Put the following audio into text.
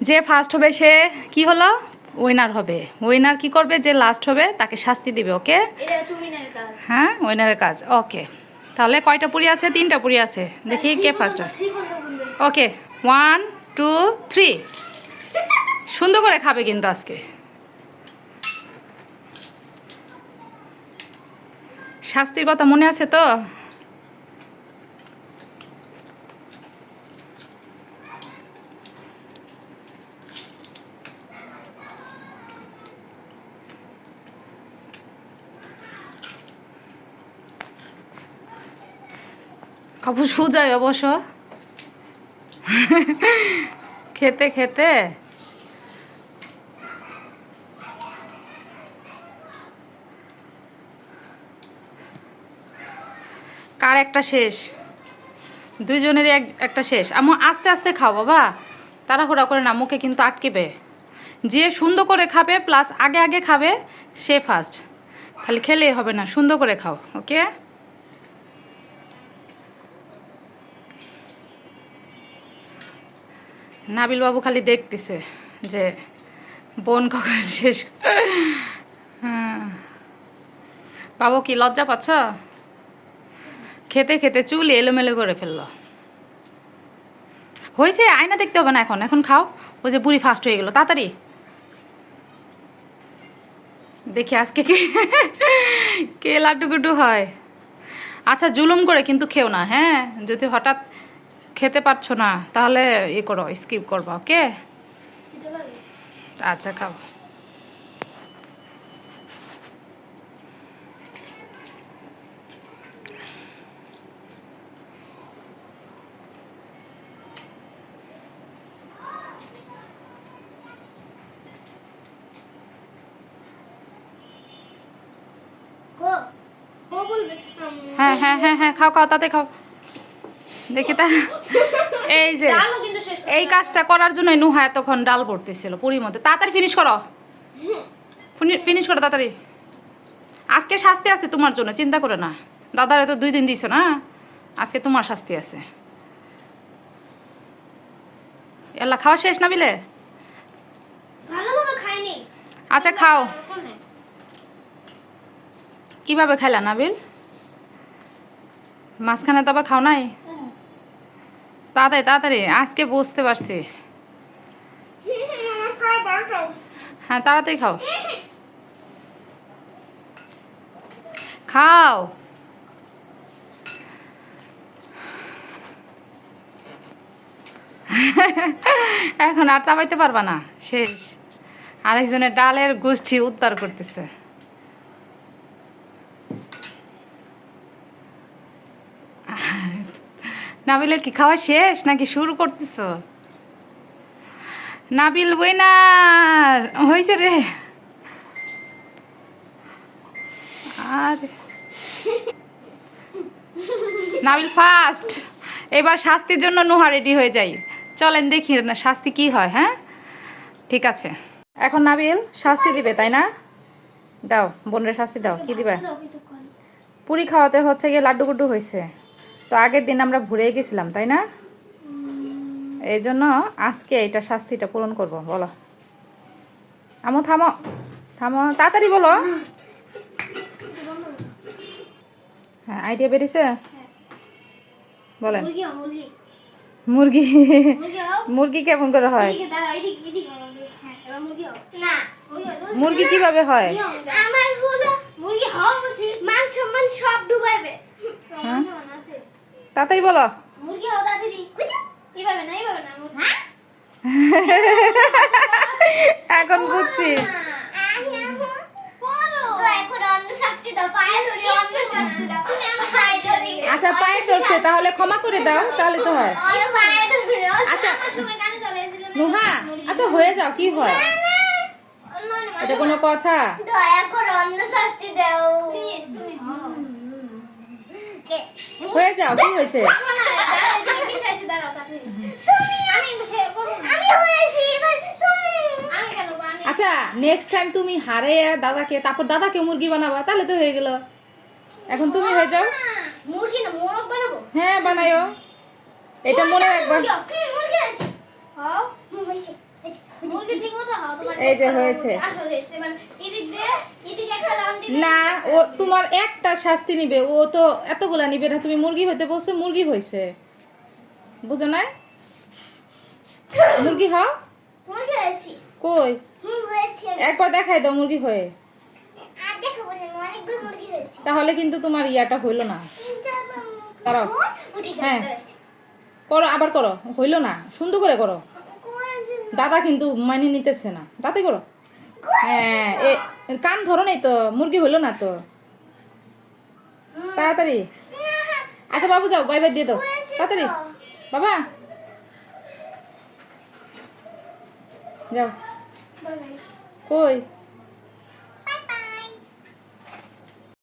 যে ফার্স্ট হবে সে কি হলো, উইনার হবে। উইনার কি করবে, যে লাস্ট হবে তাকে শাস্তি দিবে। ওকে, এটা হচ্ছে উইনারের কাজ। হ্যাঁ উইনারের কাজ। ওকে, তাহলে কয়টা পুরি আছে? 3টা পুরি আছে। দেখি কে ফার্স্ট হয়। ওকে, 1 2 3। সুন্দর করে খাবে কিন্তু আজকে। শাস্তির কথা মনে আছে তো? সুজয় অবশ্য খেতে খেতে কার একটা শেষ, দুইজনেরই একটা শেষ। আস্তে আস্তে খাও বাবা, তাড়াহুড়া করে না, মুখে কিন্তু আটকেবে। যে সুন্দর করে খাবে প্লাস আগে আগে খাবে সে ফার্স্ট। খালি খেলেই হবে না, সুন্দর করে খাও। ওকে, নাবিল বাবু খালি দেখতেছে যে বোন কখন শেষ। হ্যাঁ বাবু, কি লজ্জা পাচ্ছ? খেতে খেতে চুল এলোমেলো করে ফেললো। হয়েছে, আয়না দেখতে হবে না এখন, এখন খাও। ওই যে বুড়ি ফার্স্ট হয়ে গেল, তাড়াতাড়ি দেখি আজকে কে কে লাড্ডু গুড্ডু হয়। আচ্ছা জুলুম করে কিন্তু খেও না, হ্যাঁ? যদি হঠাৎ খেতে পারছো না তাহলে করো, স্কিপ করবা। ওকে, আচ্ছা খাও। হ্যাঁ হ্যাঁ হ্যাঁ হ্যাঁ, খাও খাও, তাতে খাও। দেখি তা এই যে এই কাজটা করার জন্যই নুহা এতক্ষণ ডাল পড়তেছিল পুরীর মধ্যে। তাড়াতাড়ি ফিনিশ করো, ফিনিশ করো তাড়াতাড়ি। আজকে শাস্তি আছে তোমার জন্য, চিন্তা করে না। দাদারে তো 2 দিন দিছো না, আজকে তোমার শাস্তি আছে। এলা খাওয়া শেষ না বিলে? আচ্ছা খাও। কিভাবে খাইলা নাবিল? মাঝখানে তো আবার খাও নাই। তাড়াতাড়ি তাড়াতাড়ি, আজকে বুঝতে পারছি। হ্যাঁ তাড়াতাড়ি খাও, খাও। এখন আর চাবাইতে পারবা না, শেষ। আরেকজনের ডালের গোষ্ঠী উদ্ধার করতেছে। নাবিলের কি খাওয়া শেষ নাকি শুরু করতেছ? নাবিল উইনার হয়েছে রে। আর নাবিল ফার্স্ট। এবার শাস্তির জন্য নুহা রেডি হয়ে যাই। চলেন দেখি না শাস্তি কি হয়। হ্যাঁ ঠিক আছে, এখন নাবিল শাস্তি দিবে তাই না? দাও বোনের শাস্তি দাও, কি দিবে? পুরি খাওয়াতে হচ্ছে গিয়ে লাড্ডু গুড্ডু হয়েছে তো, আগের দিন আমরা ভুলে গেছিলাম তাই না? এই জন্য আজকে এটা শাস্তিটা পূরণ করব। বলো আমো, থামো থামো, তাড়াতাড়ি বলো। হ্যাঁ আইডিয়া বেরিয়েছে, বলেন। মুরগি মুরগি কেমন করে হয়? মুরগি কিভাবে হয়? আমার হলো মুরগি হওয়া বলছি, মান সম্মান সব ডুবাইবে। হ্যাঁ তাড়াতাড়ি বলো। মুরগি হওয়া তাড়াতাড়ি এইভাবে না, এইভাবে না। এখন বুঝছি। আচ্ছা পায়ে ধরছে, তাহলে ক্ষমা করে দাও, তাহলে তো হয়। আচ্ছা নুহা, আচ্ছা হয়ে যাও, কি হয়? এটা কোনো কথা? দয়া করে অন্য শাস্তি দাও প্লিজ। হয়ে যাও, কি হয়েছে? আচ্ছা নেক্সট টাইম তুমি হারে দাদাকে, তারপর দাদাকে মুরগি বানাবা, তাহলে তো হয়ে গেল। এখন তুমি হয়ে যাও। মুরগি না মোরগ বানাবো। হ্যাঁ বানায়ো, এটা মনে রাখবা। মুরগি আছে। হ্যাঁ হইছে। এই যে হয়েছে। আসলে এবার এদিক দিয়ে এদিকে একটা রাউন্ড দিবি। না, ও তোমার একটা শাস্তি নিবে, ও তো এতগুলা নিবে না। তুমি মুরগি হইতে বলছো, মুরগি হয়েছে, বুঝো না? মুরগি হও। মুরগি হয়েছি। কই হয়েছে। একবার দেখাই দাও মুরগি হয়ে। আর দেখাবো না, অনেকগুলো মুরগি হয়েছে। তাহলে কিন্তু তোমার ইয়াটা হইলো না। দাঁড়াও। উঠে হ্যাঁ। গেছে। করো, আবার করো, হইলো না, সুন্দর করে করো। করার জন্য দাদা কিন্তু মানিয়ে নিতেছে না, তাতে করো। হ্যাঁ, কান ধরো নাই তো, মুরগি হইলো না তো। তাড়াতাড়ি। আচ্ছা বাবু যাও, বাই বাই দিয়ে দাও তাড়াতাড়ি। বাবা যাও। বাবাই। কই